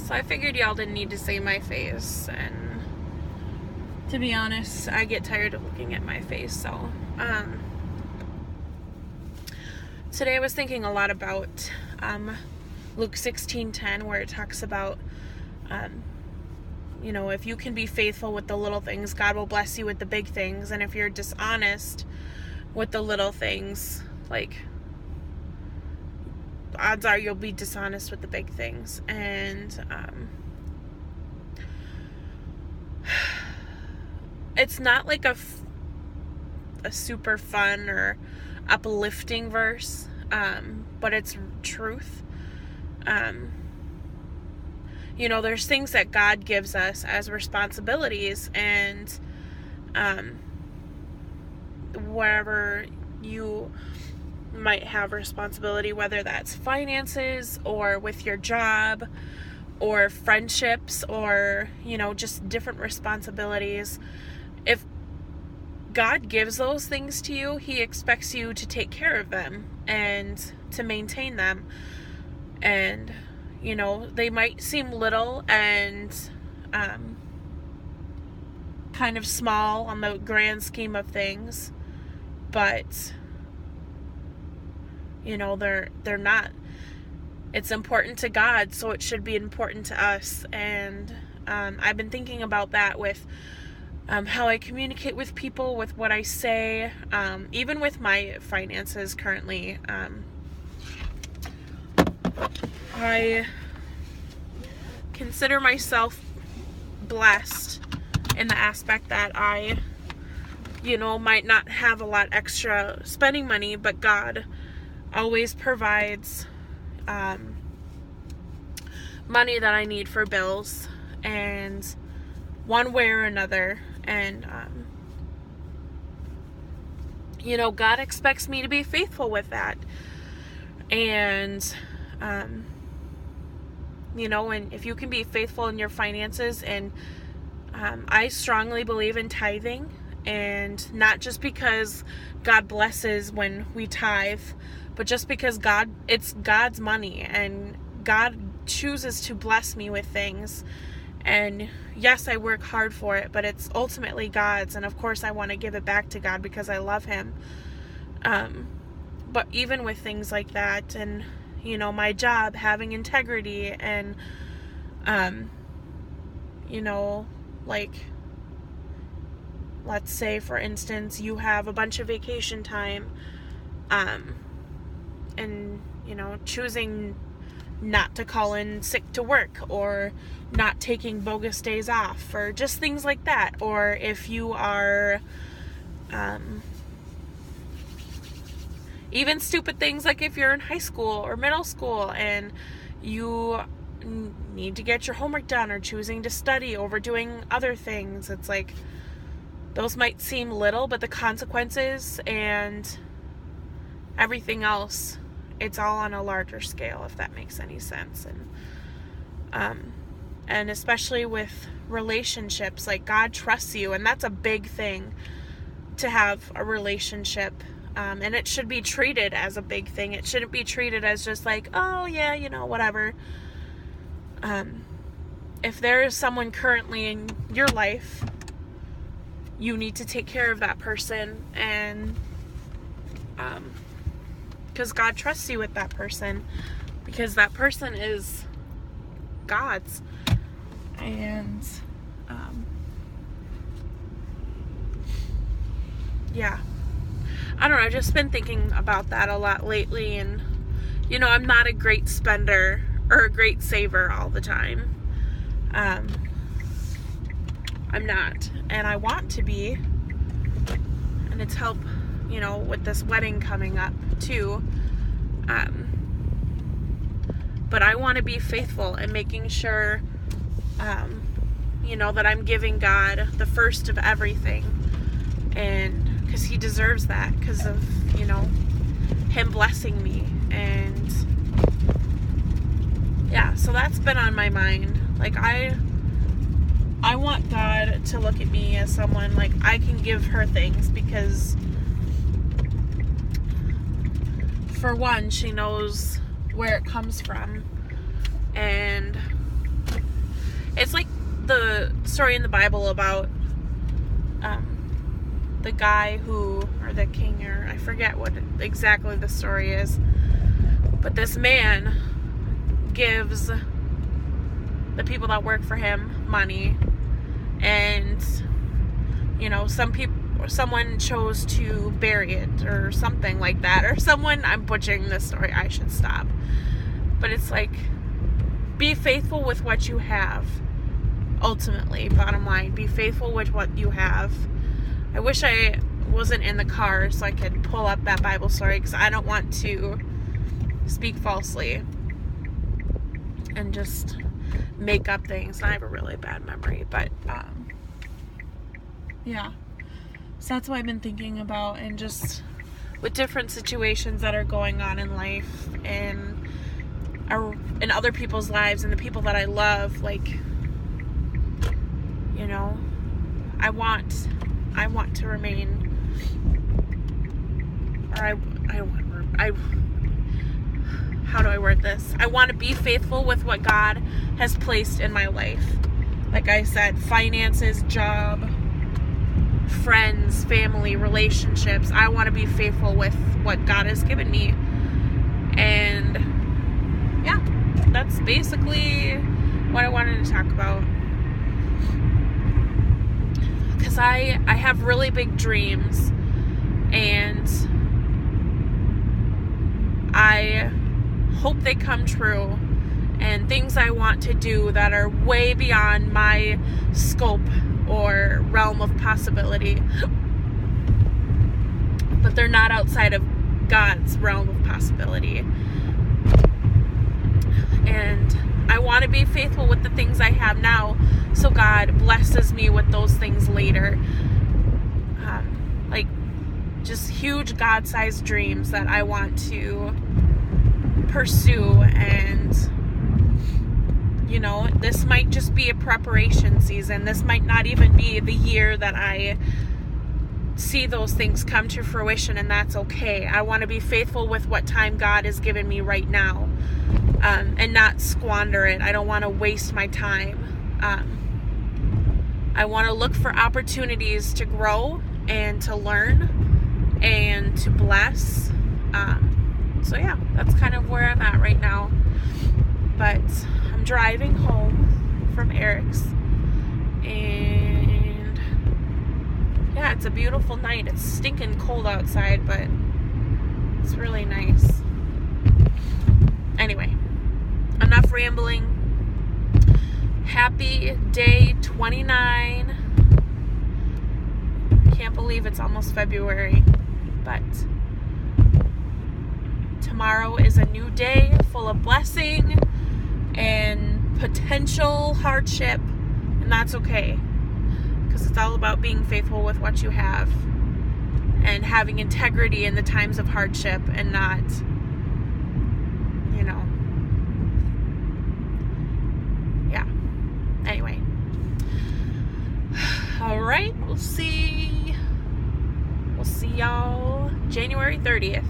So I figured y'all didn't need to see my face, and to be honest, I get tired of looking at my face. So today I was thinking a lot about Luke 16:10, where it talks about if you can be faithful with the little things, God will bless you with the big things. And if you're dishonest with the little things, like, odds are you'll be dishonest with the big things. And it's not like a super fun or uplifting verse, but it's truth. There's things that God gives us as responsibilities, and wherever you might have responsibility, whether that's finances or with your job or friendships or, just different responsibilities. If God gives those things to you, He expects you to take care of them and to maintain them. And they might seem little and kind of small on the grand scheme of things, but they're not. It's important to God, so it should be important to us. And I've been thinking about that with how I communicate with people, with what I say, even with my finances currently. I consider myself blessed in the aspect that I, might not have a lot extra spending money, but God always provides money that I need for bills, and one way or another. And God expects me to be faithful with that. And and if you can be faithful in your finances, and I strongly believe in tithing, and not just because God blesses when we tithe, but just because it's God's money, and God chooses to bless me with things. And yes, I work hard for it, but it's ultimately God's, and of course I want to give it back to God because I love Him. But even with things like that, and my job, having integrity, and like, let's say for instance you have a bunch of vacation time, and choosing not to call in sick to work, or not taking bogus days off, or just things like that. Or if you are even stupid things like if you're in high school or middle school and you need to get your homework done, or choosing to study over doing other things. It's like, those might seem little, but the consequences and everything else, it's all on a larger scale, if that makes any sense. And especially with relationships, like, God trusts you, and that's a big thing, to have a relationship. And it should be treated as a big thing. It shouldn't be treated as just like, oh yeah, whatever. If there is someone currently in your life, you need to take care of that person, and because God trusts you with that person, because that person is God's. And yeah, I don't know, I've just been thinking about that a lot lately. And I'm not a great spender or a great saver all the time. I'm not, and I want to be, and it's help with this wedding coming up too. But I want to be faithful and making sure that I'm giving God the first of everything, and because He deserves that, because of Him blessing me. And yeah, so that's been on my mind. Like, I want God to look at me as someone, like, I can give her things, because for one, she knows where it comes from, and It's like the story in the Bible about the guy or the king, or I forget what exactly the story is, but this man gives the people that work for him money, and someone chose to bury it or something like that, or I'm butchering this story, I should stop, but it's like, be faithful with what you have. Ultimately, bottom line, be faithful with what you have. I wish I wasn't in the car so I could pull up that Bible story, because I don't want to speak falsely and just make up things. I have a really bad memory, but yeah. So that's what I've been thinking about, and just with different situations that are going on in life and in other people's lives and the people that I love, like, I want to remain, or how do I word this? I want to be faithful with what God has placed in my life. Like I said, finances, job, friends, family, relationships. I want to be faithful with what God has given me. And yeah, that's basically what I wanted to talk about. Because I have really big dreams, and I hope they come true, and things I want to do that are way beyond my scope or realm of possibility, but they're not outside of God's realm of possibility. And I want to be faithful with the things I have now, so God blesses me with those things later. Like, just huge God-sized dreams that I want to pursue. And this might just be a preparation season. This might not even be the year that I see those things come to fruition, and that's okay. I want to be faithful with what time God has given me right now, and not squander it. I don't want to waste my time. I want to look for opportunities to grow and to learn and to bless. So yeah, that's kind of where I'm at right now. But I'm driving home from Eric's, and yeah, it's a beautiful night. It's stinking cold outside, but it's really nice. Anyway, enough rambling. Happy day 29. Can't believe it's almost February, but tomorrow is a new day full of blessing and potential hardship, and that's okay, because it's all about being faithful with what you have and having integrity in the times of hardship, and not, yeah. Anyway, all right, we'll see y'all January 30th.